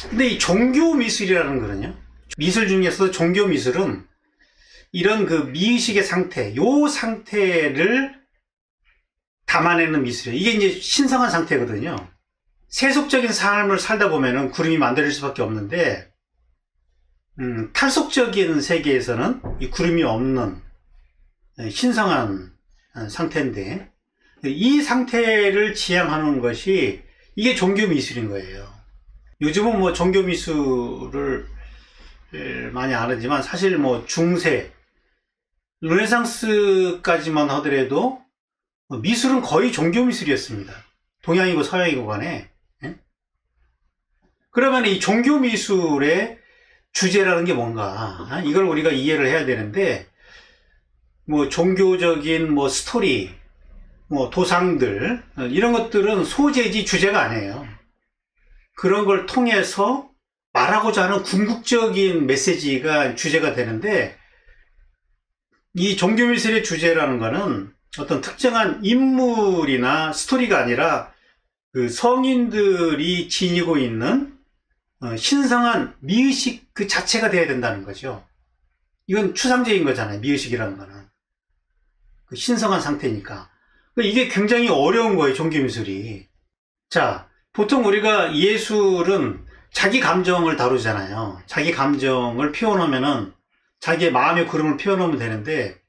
근데 이 종교 미술이라는 거는요, 미술 중에서도 종교 미술은 이런 그 미의식의 상태, 요 상태를 담아내는 미술이에요. 이게 이제 신성한 상태거든요. 세속적인 삶을 살다 보면은 구름이 만들어질 수밖에 없는데, 탈속적인 세계에서는 이 구름이 없는 신성한 상태인데, 이 상태를 지향하는 것이 이게 종교 미술인 거예요. 요즘은 뭐 종교 미술을 많이 안 하지만 사실 뭐 중세, 르네상스까지만 하더라도 미술은 거의 종교 미술이었습니다. 동양이고 서양이고 간에. 그러면 이 종교 미술의 주제라는 게 뭔가, 이걸 우리가 이해를 해야 되는데, 뭐 종교적인 뭐 스토리, 뭐 도상들, 이런 것들은 소재지 주제가 아니에요. 그런 걸 통해서 말하고자 하는 궁극적인 메시지가 주제가 되는데, 이 종교미술의 주제라는 거는 어떤 특정한 인물이나 스토리가 아니라 그 성인들이 지니고 있는 신성한 미의식 그 자체가 돼야 된다는 거죠. 이건 추상적인 거잖아요. 미의식이라는 거는. 그 신성한 상태니까. 이게 굉장히 어려운 거예요. 종교미술이. 자, 보통 우리가 예술은 자기 감정을 다루잖아요. 자기 감정을 표현하면은 자기의 마음의 구름을 표현하면 되는데,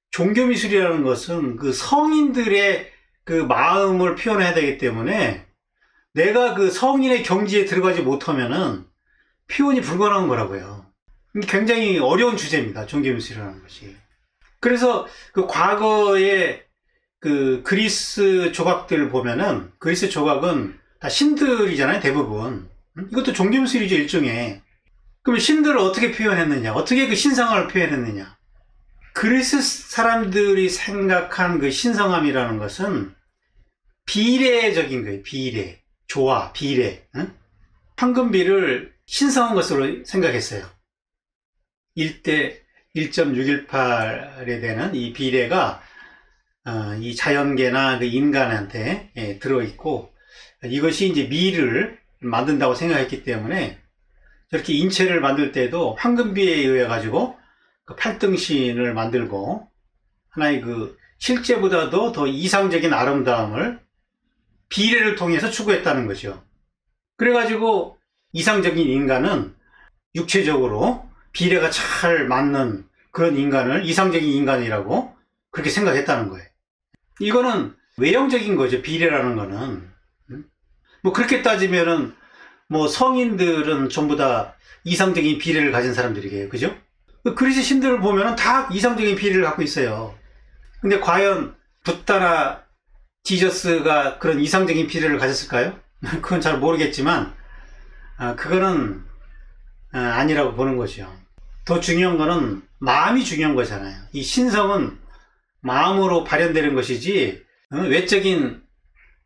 종교미술이라는 것은 그 성인들의 그 마음을 표현해야 되기 때문에 내가 그 성인의 경지에 들어가지 못하면은 표현이 불가능한 거라고요. 굉장히 어려운 주제입니다. 종교미술이라는 것이. 그래서 그 과거의 그 그리스 조각들 보면은, 그리스 조각은 다 신들이잖아요. 대부분. 이것도 종교미술이죠. 일종의. 그럼 신들을 어떻게 표현했느냐, 어떻게 그 신성함을 표현했느냐. 그리스 사람들이 생각한 그 신성함이라는 것은 비례적인 거예요. 비례, 조화, 비례. 황금비를 신성한 것으로 생각했어요. 1대 1.618에 되는 이 비례가 이 자연계나 그 인간한테 들어있고, 이것이 이제 미를 만든다고 생각했기 때문에 저렇게 인체를 만들 때도 황금비에 의해 가지고 그 팔등신을 만들고, 하나의 그 실제보다도 더 이상적인 아름다움을 비례를 통해서 추구했다는 거죠. 그래가지고 이상적인 인간은 육체적으로 비례가 잘 맞는 그런 인간을 이상적인 인간이라고 그렇게 생각했다는 거예요. 이거는 외형적인 거죠. 비례라는 거는. 뭐 그렇게 따지면은 뭐 성인들은 전부 다 이상적인 비례를 가진 사람들이에요. 그죠? 그리스 신들을 보면은 다 이상적인 비례를 갖고 있어요. 근데 과연 붓다나 지저스가 그런 이상적인 비례를 가졌을까요? 그건 잘 모르겠지만, 그거는 아니라고 보는 거죠. 더 중요한 거는 마음이 중요한 거잖아요. 이 신성은 마음으로 발현되는 것이지, 외적인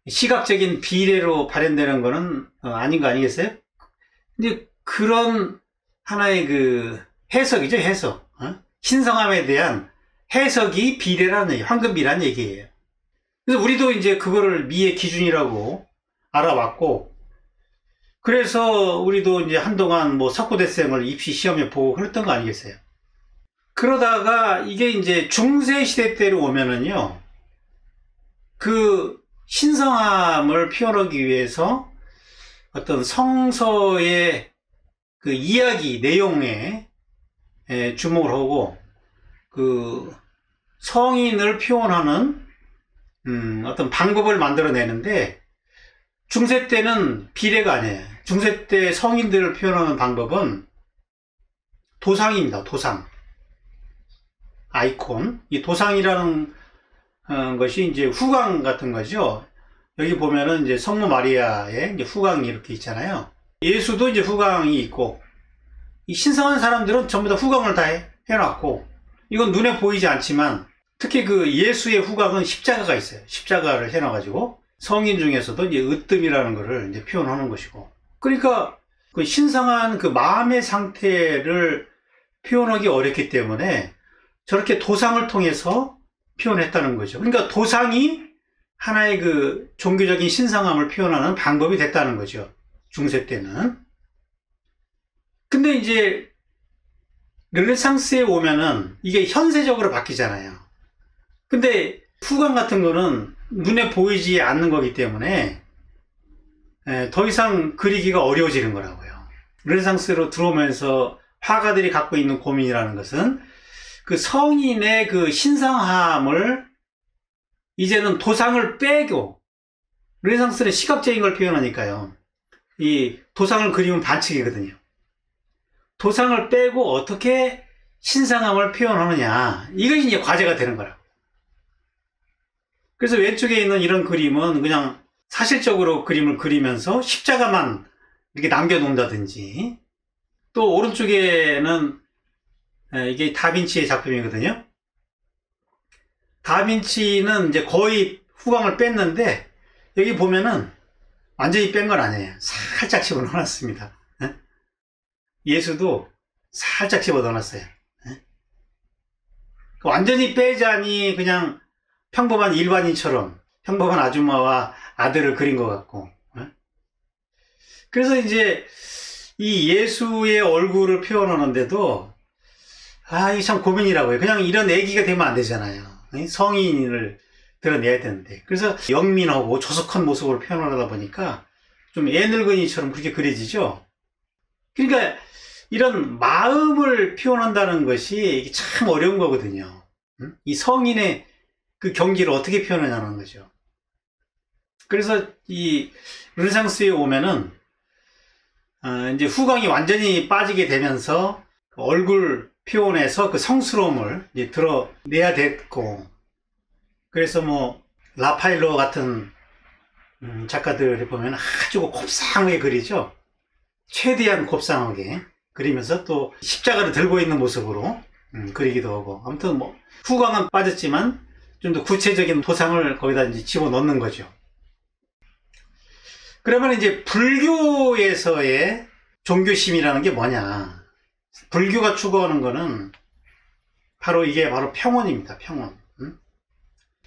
시각적인 비례로 발현되는 거는 아닌 거 아니겠어요? 근데 그런 하나의 그 해석이죠, 해석. 신성함에 대한 해석이 비례라는 얘기, 황금비라는 얘기예요. 그래서 우리도 이제 그거를 미의 기준이라고 알아왔고, 그래서 우리도 이제 한동안 뭐 석고대생을 입시 시험에 보고 그랬던 거 아니겠어요? 그러다가 이게 이제 중세시대 때로 오면은요, 그 신성함을 표현하기 위해서 어떤 성서의 그 이야기 내용에 주목을 하고, 그 성인을 표현하는 어떤 방법을 만들어내는데, 중세 때는 비례가 아니에요. 중세 때 성인들을 표현하는 방법은 도상입니다. 도상. 아이콘. 이 도상이라는 것이 이제 후광 같은 거죠. 여기 보면은 이제 성모 마리아의 이제 후광이 이렇게 있잖아요. 예수도 이제 후광이 있고, 이 신성한 사람들은 전부 다 후광을 다 해놨고, 이건 눈에 보이지 않지만, 특히 그 예수의 후광은 십자가가 있어요. 십자가를 해놔가지고, 성인 중에서도 이제 으뜸이라는 것을 이제 표현하는 것이고. 그러니까, 그 신성한 그 마음의 상태를 표현하기 어렵기 때문에, 저렇게 도상을 통해서 표현했다는 거죠. 그러니까 도상이 하나의 그 종교적인 신성함을 표현하는 방법이 됐다는 거죠. 중세 때는. 근데 이제 르네상스에 오면은 이게 현세적으로 바뀌잖아요. 근데 후광 같은 거는 눈에 보이지 않는 거기 때문에 더 이상 그리기가 어려워지는 거라고요. 르네상스로 들어오면서 화가들이 갖고 있는 고민이라는 것은 그 성인의 그 신성함을 이제는 도상을 빼고, 르네상스는 시각적인 걸 표현하니까요. 이 도상을 그리면 반칙이거든요. 도상을 빼고 어떻게 신성함을 표현하느냐, 이것이 이제 과제가 되는 거라고. 그래서 왼쪽에 있는 이런 그림은 그냥 사실적으로 그림을 그리면서 십자가만 이렇게 남겨놓는다든지, 또 오른쪽에는 이게 다빈치의 작품이거든요. 다빈치는 이제 거의 후광을 뺐는데, 여기 보면은 완전히 뺀 건 아니에요. 살짝 집어넣어놨습니다. 예수도 살짝 집어넣어놨어요. 완전히 빼자니 그냥 평범한 일반인처럼 평범한 아줌마와 아들을 그린 것 같고. 그래서 이제 이 예수의 얼굴을 표현하는데도 이게 참 고민이라고요. 그냥 이런 애기가 되면 안 되잖아요. 성인을 드러내야 되는데. 그래서 영민하고 조숙한 모습으로 표현하다 보니까 좀 애늙은이처럼 그렇게 그려지죠. 그러니까 이런 마음을 표현한다는 것이 참 어려운 거거든요. 이 성인의 그 경지를 어떻게 표현하냐는 거죠. 그래서 이 르네상스에 오면은 이제 후광이 완전히 빠지게 되면서 얼굴 표현에서 그 성스러움을 이제 드러내야 됐고, 그래서 뭐 라파엘로 같은 작가들을 보면 아주 곱상하게 그리죠. 최대한 곱상하게 그리면서 또 십자가를 들고 있는 모습으로 그리기도 하고, 아무튼 뭐 후광은 빠졌지만 좀 더 구체적인 도상을 거기다 이제 집어넣는 거죠. 그러면 이제 불교에서의 종교심이라는 게 뭐냐? 불교가 추구하는 거는 바로 이게 바로 평온입니다. 평온.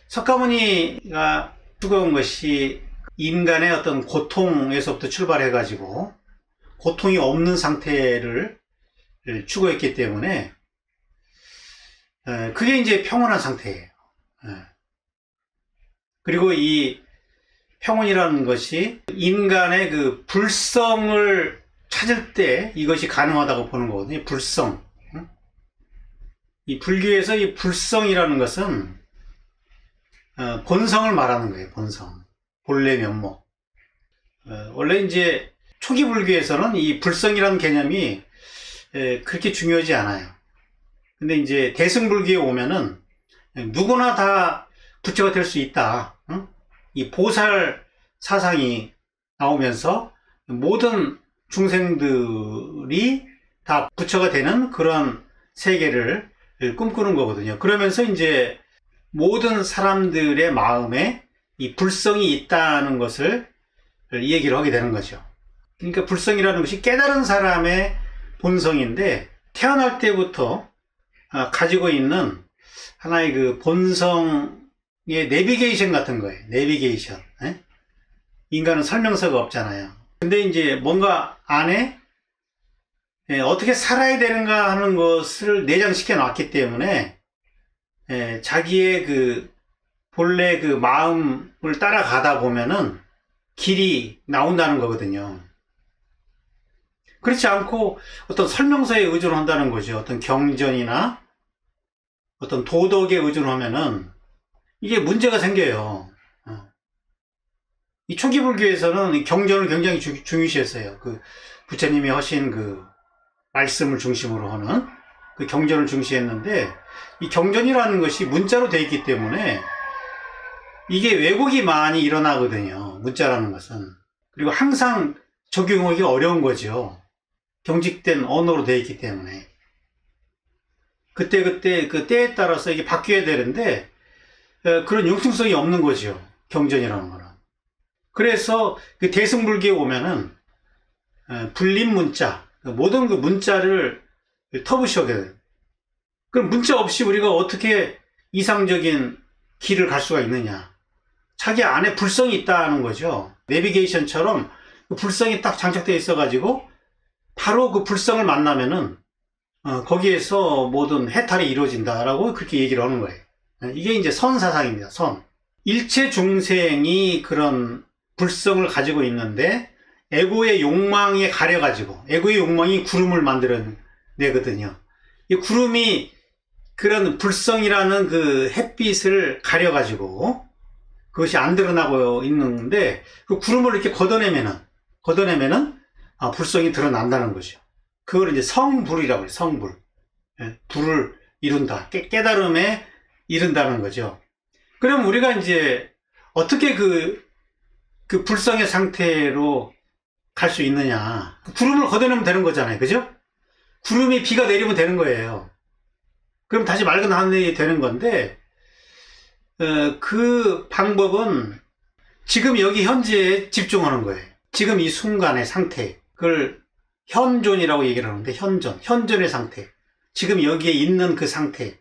석가모니가 추구한 것이 인간의 어떤 고통에서부터 출발해 가지고 고통이 없는 상태를 추구했기 때문에 그게 이제 평온한 상태예요. 그리고 이 평온이라는 것이 인간의 그 불성을 찾을 때 이것이 가능하다고 보는 거거든요. 불성. 이 불교에서 이 불성이라는 것은 본성을 말하는 거예요. 본성. 본래 면목. 원래 이제 초기 불교에서는 이 불성이라는 개념이 그렇게 중요하지 않아요. 근데 이제 대승불교에 오면은 누구나 다 부처가 될 수 있다. 이 보살 사상이 나오면서 모든 중생들이 다 부처가 되는 그런 세계를 꿈꾸는 거거든요. 그러면서 이제 모든 사람들의 마음에 이 불성이 있다는 것을 얘기를 하게 되는 거죠. 그러니까 불성이라는 것이 깨달은 사람의 본성인데, 태어날 때부터 가지고 있는 하나의 그 본성의 내비게이션 같은 거예요. 내비게이션. 인간은 설명서가 없잖아요. 근데 이제 뭔가 안에 어떻게 살아야 되는가 하는 것을 내장시켜 놨기 때문에 자기의 그 본래 그 마음을 따라가다 보면은 길이 나온다는 거거든요. 그렇지 않고 어떤 설명서에 의존한다는 거죠. 어떤 경전이나 어떤 도덕에 의존하면은 이게 문제가 생겨요. 이 초기 불교에서는 이 경전을 굉장히 중요시했어요. 그 부처님이 하신 그 말씀을 중심으로 하는 그 경전을 중시했는데, 이 경전이라는 것이 문자로 되어 있기 때문에 이게 왜곡이 많이 일어나거든요. 문자라는 것은. 그리고 항상 적용하기 어려운 거죠. 경직된 언어로 되어 있기 때문에. 그때그때 그 때에 따라서 이게 바뀌어야 되는데 그런 융통성이 없는 거죠. 경전이라는 거는. 그래서 그 대승불교에 오면은 불림 문자, 모든 그 문자를 터부셔야 돼요. 그럼 문자 없이 우리가 어떻게 이상적인 길을 갈 수가 있느냐? 자기 안에 불성이 있다는 거죠. 내비게이션처럼 그 불성이 딱 장착되어 있어가지고 바로 그 불성을 만나면은 거기에서 모든 해탈이 이루어진다라고 그렇게 얘기를 하는 거예요. 이게 이제 선 사상입니다. 선. 일체 중생이 그런 불성을 가지고 있는데 에고의 욕망에 가려가지고, 에고의 욕망이 구름을 만들어내거든요. 이 구름이 그런 불성이라는 그 햇빛을 가려가지고 그것이 안 드러나고 있는데, 그 구름을 이렇게 걷어내면은 불성이 드러난다는 거죠. 그걸 이제 성불이라고 해요. 성불. 불을 이룬다. 깨달음에 이른다는 거죠. 그럼 우리가 이제 어떻게 그 불성의 상태로 갈 수 있느냐. 구름을 걷어내면 되는 거잖아요. 그죠? 구름이 비가 내리면 되는 거예요. 그럼 다시 맑은 하늘이 되는 건데, 그 방법은 지금 여기 현재에 집중하는 거예요. 지금 이 순간의 상태. 그걸 현존이라고 얘기를 하는데, 현존의 상태. 지금 여기에 있는 그 상태.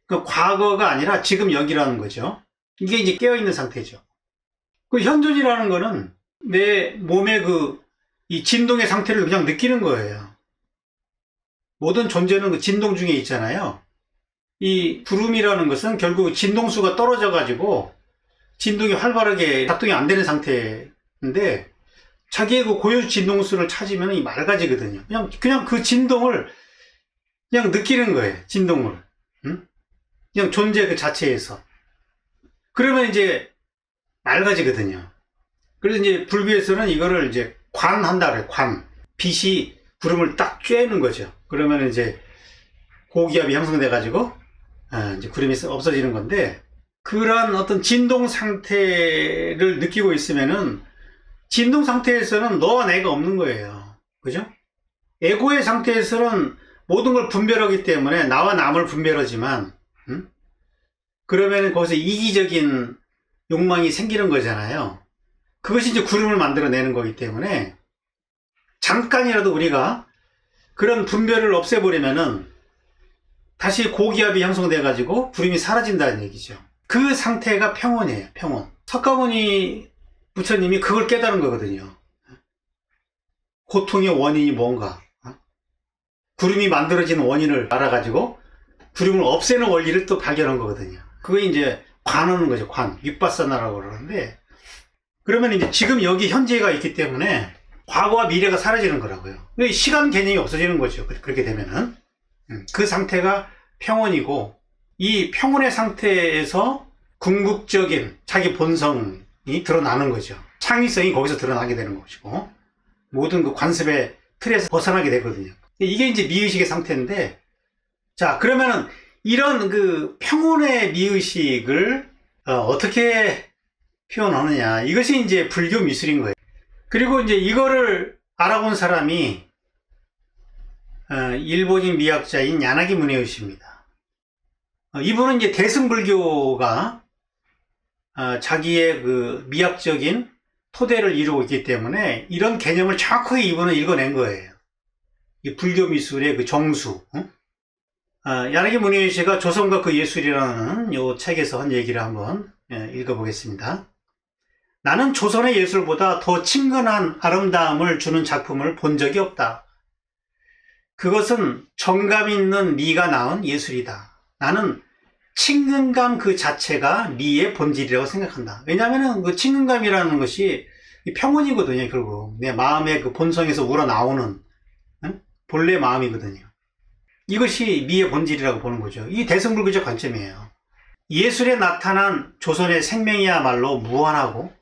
그 과거가 아니라 지금 여기라는 거죠. 이게 이제 깨어있는 상태죠. 그 현존이라는 거는 내 몸의 이 진동의 상태를 그냥 느끼는 거예요. 모든 존재는 그 진동 중에 있잖아요. 이 구름이라는 것은 결국 진동수가 떨어져가지고 진동이 활발하게 작동이 안 되는 상태인데, 자기의 그 고유 진동수를 찾으면 맑아지거든요. 그냥 그 진동을 그냥 느끼는 거예요. 진동을. 응? 그냥 존재 그 자체에서. 그러면 이제 맑아지거든요. 그래서 이제 불교에서는 이거를 이제 관한다 그래요. 관. 빛이 구름을 딱 쬐는 거죠. 그러면 이제 고기압이 형성돼 가지고 이제 구름이 없어지는 건데, 그런 어떤 진동 상태를 느끼고 있으면은 진동 상태에서는 너와 내가 없는 거예요. 그죠? 에고의 상태에서는 모든 걸 분별하기 때문에 나와 남을 분별하지만, 그러면 거기서 이기적인 욕망이 생기는 거잖아요. 그것이 이제 구름을 만들어내는 거기 때문에, 잠깐이라도 우리가 그런 분별을 없애버리면은 다시 고기압이 형성돼 가지고 구름이 사라진다는 얘기죠. 그 상태가 평온이에요. 평온. 석가모니 부처님이 그걸 깨달은 거거든요. 고통의 원인이 뭔가, 구름이 만들어지는 원인을 알아가지고 구름을 없애는 원리를 또 발견한 거거든요. 그게 이제 관하는 거죠. 관. 윗바사나라고 그러는데, 그러면 이제 지금 여기 현재가 있기 때문에 과거와 미래가 사라지는 거라고요. 시간 개념이 없어지는 거죠. 그렇게 되면은. 그 상태가 평온이고, 이 평온의 상태에서 궁극적인 자기 본성이 드러나는 거죠. 창의성이 거기서 드러나게 되는 것이고, 모든 그 관습의 틀에서 벗어나게 되거든요. 이게 이제 미의식의 상태인데, 자, 그러면은 이런 그 평온의 미의식을 어떻게 표현하느냐. 이것이 이제 불교 미술인 거예요. 그리고 이제 이거를 알아본 사람이 일본인 미학자인 야나기 무네요시입니다. 이분은 이제 대승불교가 자기의 그 미학적인 토대를 이루고 있기 때문에 이런 개념을 정확하게 이분은 읽어낸 거예요. 이 불교 미술의 그 정수. 야나기 무네요시가 조선과 그 예술이라는 요 책에서 한 얘기를 한번 읽어보겠습니다. 나는 조선의 예술보다 더 친근한 아름다움을 주는 작품을 본 적이 없다. 그것은 정감 있는 미가 낳은 예술이다. 나는 친근감 그 자체가 미의 본질이라고 생각한다. 왜냐하면 그 친근감이라는 것이 평온이거든요. 결국 내 마음의 그 본성에서 우러나오는 본래 마음이거든요. 이것이 미의 본질이라고 보는 거죠. 이 대승불교적 관점이에요. 예술에 나타난 조선의 생명이야말로 무한하고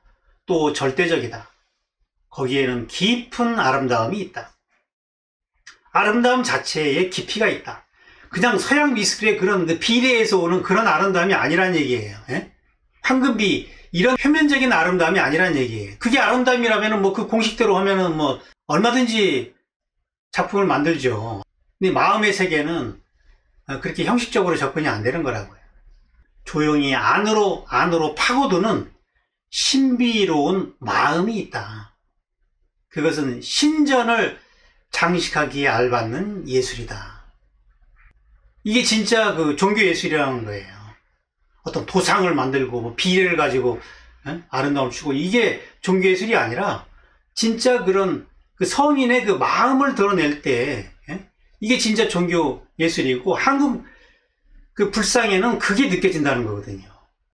또 절대적이다. 거기에는 깊은 아름다움이 있다. 아름다움 자체에 깊이가 있다. 그냥 서양 미술의 그런 그 비례에서 오는 그런 아름다움이 아니란 얘기예요. 황금비, 이런 표면적인 아름다움이 아니란 얘기예요. 그게 아름다움이라면 그 공식대로 하면은 얼마든지 작품을 만들죠. 근데 마음의 세계는 그렇게 형식적으로 접근이 안 되는 거라고요. 조용히 안으로 파고드는 신비로운 마음이 있다. 그것은 신전을 장식하기에 알받는 예술이다. 이게 진짜 그 종교 예술이라는 거예요. 어떤 도상을 만들고 비례를 가지고 아름다움을 주고, 이게 종교 예술이 아니라 진짜 그런 그 성인의 그 마음을 드러낼 때, 예? 이게 진짜 종교 예술이고, 한국 그 불상에는 그게 느껴진다는 거거든요.